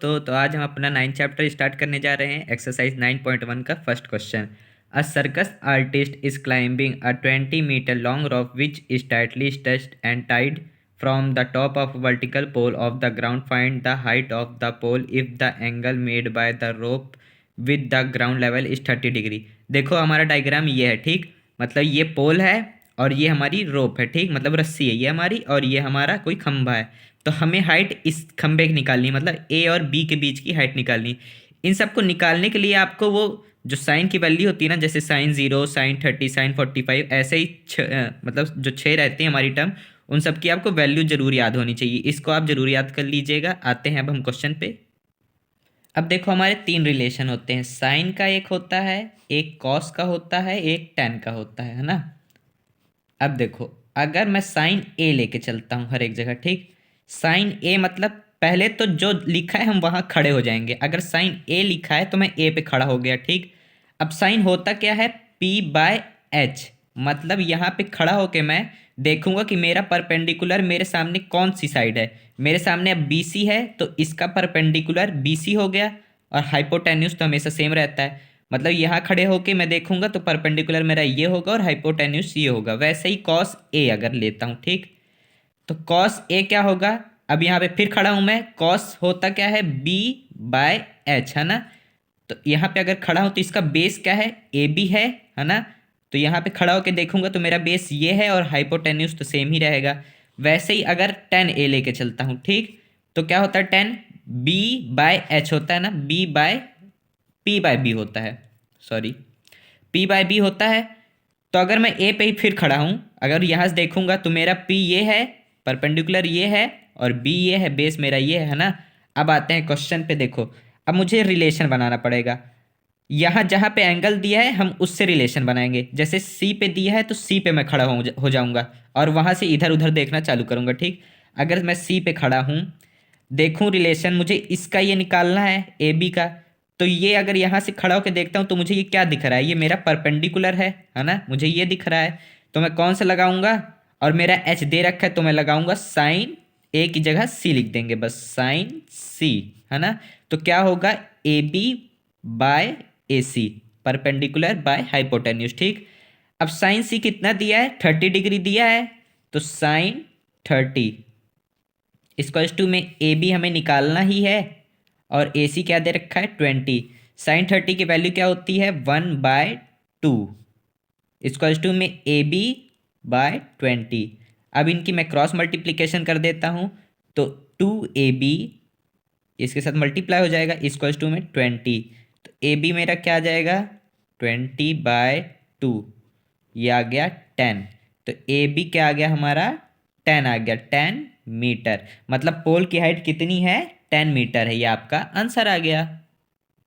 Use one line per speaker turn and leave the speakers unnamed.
तो आज हम अपना 9 चैप्टर स्टार्ट करने जा रहे हैं। एक्सरसाइज 9.1 का first question. A circus artist is climbing a 20 metre long rope which is tightly stretched and tied from the top of vertical pole of the ground. Find the height of the pole if the angle made by the rope with the ground level is 30 degree. देखो हमारा diagram ये है, ठीक। मतलब ये पोल है और ये हमारी रोप है, ठीक। मतलब रस्सी है ये हमारी और ये हमारा कोई खंभा है। तो हमें हाइट इस खंबे की निकालनी, मतलब ए और बी के बीच की हाइट निकालनी। इन सबको निकालने के लिए आपको वो जो साइन की वैल्यू होती है ना, जैसे साइन 0, साइन 30, साइन 45, ऐसे ही मतलब जो 6 रहते हैं हमारी टर्म, उन सब की आपको वैल्यू जरूर याद होनी चाहिए। इसको आप जरूर याद कर लीजिएगा। आते हैं अब हम क्वेश्चन पे। अब देखो हमारे 3 रिलेशन होते हैं। साइन का एक होता है, एक कॉस का होता है, एक टेन का होता है ना। अब देखो अगर मैं साइन ए लेके चलता हूँ हर एक जगह, ठीक। साइन ए मतलब पहले तो जो लिखा है हम वहाँ खड़े हो जाएंगे। अगर साइन ए लिखा है तो मैं ए पे खड़ा हो गया, ठीक। अब साइन होता क्या है, पी बाय एच। मतलब यहाँ पे खड़ा होके मैं देखूंगा कि मेरा परपेंडिकुलर मेरे सामने कौन सी साइड है। मेरे सामने अब बी सी है तो इसका परपेंडिकुलर बी सी हो गया। और हाइपोटेन्यूज तो हमेशा सेम रहता है। मतलब यहाँ खड़े होके मैं देखूंगा तो परपेंडिकुलर मेरा ये होगा और हाइपोटेन्यूस ये होगा। वैसे ही कॉस ए अगर लेता हूँ, ठीक। तो कॉस ए क्या होगा, अब यहाँ पे फिर खड़ा हूं मैं। कॉस होता क्या है, बी बाय एच, है ना। तो यहाँ पे अगर खड़ा हूं तो इसका बेस क्या है, ए बी है ना। तो यहाँ पे खड़ा होकर देखूंगा तो मेरा बेस ये है और हाइपोटेन्यूस तो सेम ही रहेगा। वैसे ही अगर टेन ए लेके चलता हूँ, ठीक। तो क्या होता है, टेन बी बाय एच होता है ना, B by P by B होता है, सॉरी, पी बाय बी होता है। तो अगर मैं ए पे ही फिर खड़ा हूँ, अगर यहाँ से देखूंगा तो मेरा पी ये है, परपेंडिकुलर ये है और बी ये है, बेस मेरा ये है ना। अब आते हैं क्वेश्चन पे। देखो अब मुझे रिलेशन बनाना पड़ेगा। यहाँ जहाँ पे एंगल दिया है हम उससे रिलेशन बनाएंगे। जैसे सी पे दिया है तो सी पे मैं खड़ा हो जाऊंगा और वहाँ से इधर उधर देखना चालू करूंगा, ठीक। अगर मैं सी पे खड़ा हूँ, देखूं रिलेशन, मुझे इसका ये निकालना है ए बी का। तो ये अगर यहाँ से खड़ा होकर देखता हूँ तो मुझे ये क्या दिख रहा है, ये मेरा परपेंडिकुलर है ना, मुझे ये दिख रहा है। तो मैं कौन सा लगाऊंगा, और मेरा एच दे रखा है तो मैं लगाऊंगा साइन ए की जगह सी लिख देंगे, बस साइन सी, है ना। तो क्या होगा, A B by A C, perpendicular by hypotenuse, ठीक। अब साइन सी कितना दिया है, 30 डिग्री दिया है। तो साइन 30 इक्वल्स टू में ए बी हमें निकालना ही है और ए सी क्या दे रखा है, 20। साइन 30 की वैल्यू क्या होती है, 1/2 इक्वल्स टू में ए बी बाय 20। अब इनकी मैं क्रॉस मल्टीप्लीकेशन कर देता हूँ तो 2ab इसके साथ मल्टीप्लाई हो जाएगा इक्वल्स टू में 20। तो ए बी मेरा क्या आ जाएगा, 20/2, ये आ गया 10। तो ए बी क्या आ गया हमारा, 10 आ गया, 10 मीटर। मतलब पोल की हाइट कितनी है, 10 मीटर है। ये आपका आंसर आ गया।